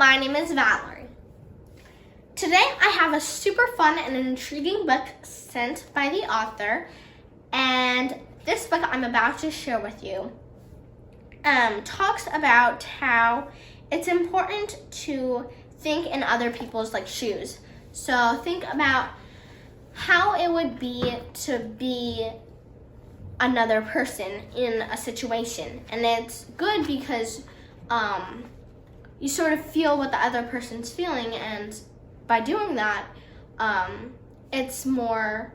My name is Valerie. Today I have a super fun and intriguing book sent by the author, and this book I'm about to share with you talks about how it's important to think in other people's shoes. So think about how it would be to be another person in a situation, and it's good because you sort of feel what the other person's feeling, and by doing that, it's more,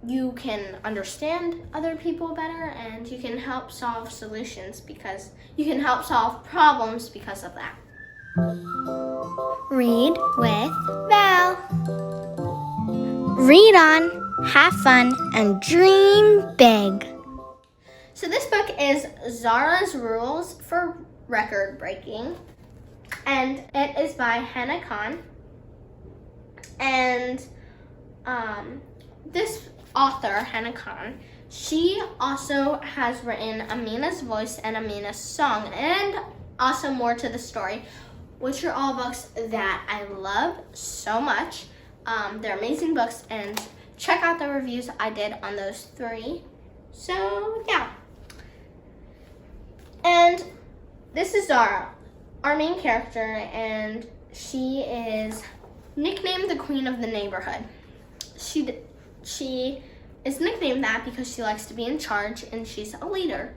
you can understand other people better, and you can help solve solutions because you can help solve problems because of that. Read with Val. Read on, have fun, and dream big. So this book is Zara's Rules for Record Breaking, and it is by Hena Khan. And this author, Hena Khan, she also has written Amina's Voice and Amina's Song, and also more to the story, which are all books that I love so much. They're amazing books, and check out the reviews I did on those three. So yeah. And this is Zara, our main character, and she is nicknamed the Queen of the Neighborhood. She is nicknamed that because she likes to be in charge, and she's a leader.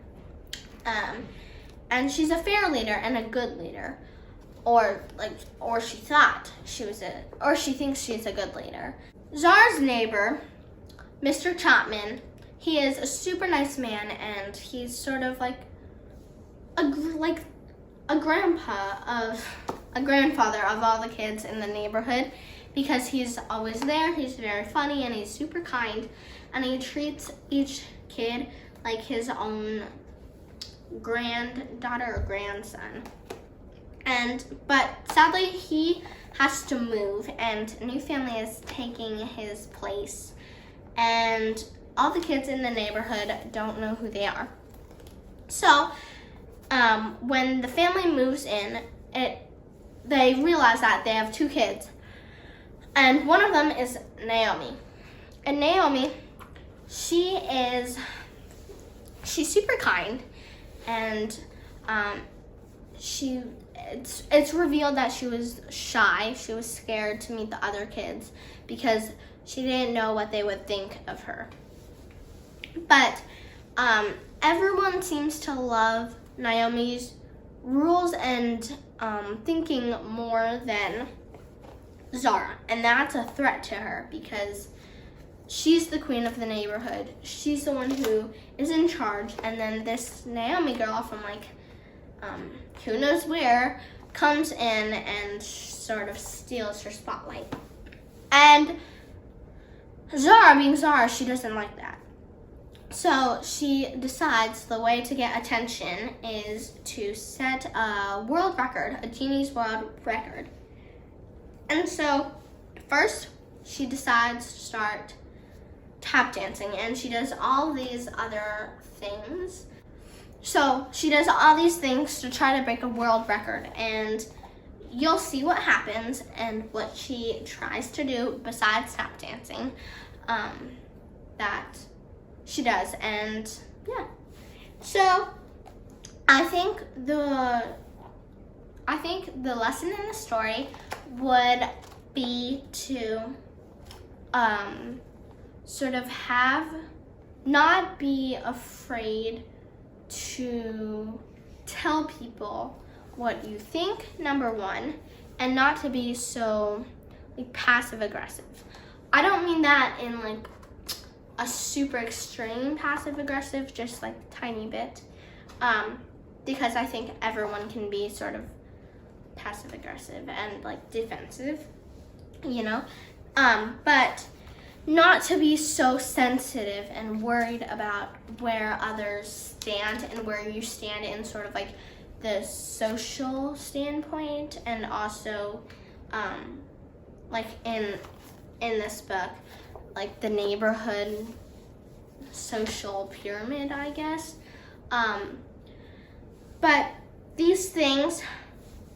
And she's a fair leader and a good leader. Or she thought she was or she thinks she's a good leader. Zara's neighbor, Mr. Chapman, he is a super nice man, and he's sort of like a grandfather of all the kids in the neighborhood, because he's always there, he's very funny, and he's super kind, and he treats each kid like his own granddaughter or grandson. But sadly he has to move, and a new family is taking his place, and all the kids in the neighborhood don't know who they are. So when the family moves in, they realize that they have two kids, and one of them is Naomi. And Naomi, she's super kind, and it's revealed that she was shy. She was scared to meet the other kids because she didn't know what they would think of her. But everyone seems to love Naomi's rules and thinking more than Zara, and that's a threat to her because she's the queen of the neighborhood. She's the one who is in charge, and then this Naomi girl from who knows where comes in and sort of steals her spotlight. And Zara, being Zara, she doesn't like that. So she decides the way to get attention is to set a world record, a Guinness World Record. And so first she decides to start tap dancing, and she does all these other things. So she does all these things to try to break a world record, and you'll see what happens and what she tries to do besides tap dancing that she does. And yeah, so I think the lesson in the story would be to sort of not be afraid to tell people what you think, number one, and not to be so passive aggressive. I don't mean that in a super extreme passive aggressive, just tiny bit, because I think everyone can be sort of passive aggressive and defensive, but not to be so sensitive and worried about where others stand and where you stand in sort of the social standpoint, and also in this book, the neighborhood social pyramid, I guess. But these things,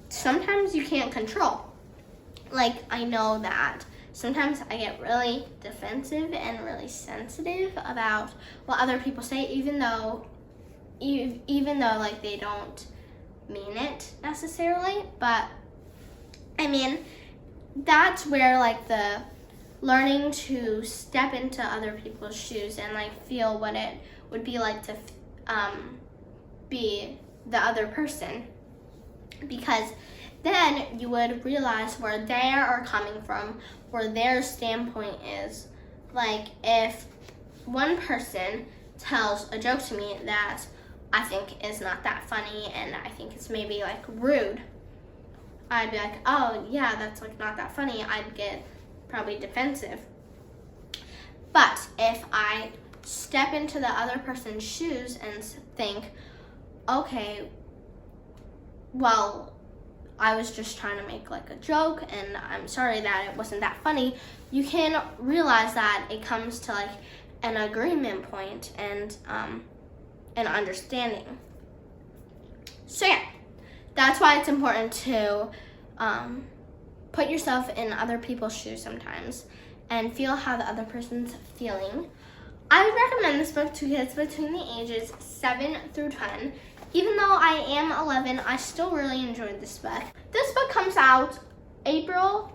so sometimes you can't control. Like, I know that sometimes I get really defensive and really sensitive about what other people say, even though like they don't mean it necessarily. But I mean, that's where like the learning to step into other people's shoes and like feel what it would be like to be the other person, because then you would realize where they are coming from, where their standpoint is. Like, if one person tells a joke to me that I think is not that funny and I think it's maybe like rude, I'd be like, oh yeah, that's like not that funny. I'd get probably defensive. But if I step into the other person's shoes and think, okay, well, I was just trying to make like a joke and I'm sorry that it wasn't that funny, you can realize that it comes to like an agreement point and an understanding. So yeah, that's why it's important to put yourself in other people's shoes sometimes and feel how the other person's feeling. I would recommend this book to kids between the ages 7 through 10. Even though I am 11, I still really enjoyed this book. This book comes out April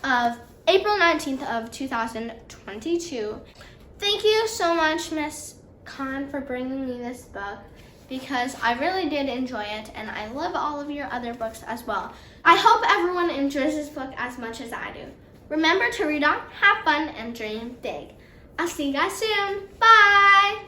19th of 2022. Thank you so much, Miss Khan, for bringing me this book, because I really did enjoy it, and I love all of your other books as well. I hope everyone enjoys this book as much as I do. Remember to read on, have fun, and dream big. I'll see you guys soon. Bye!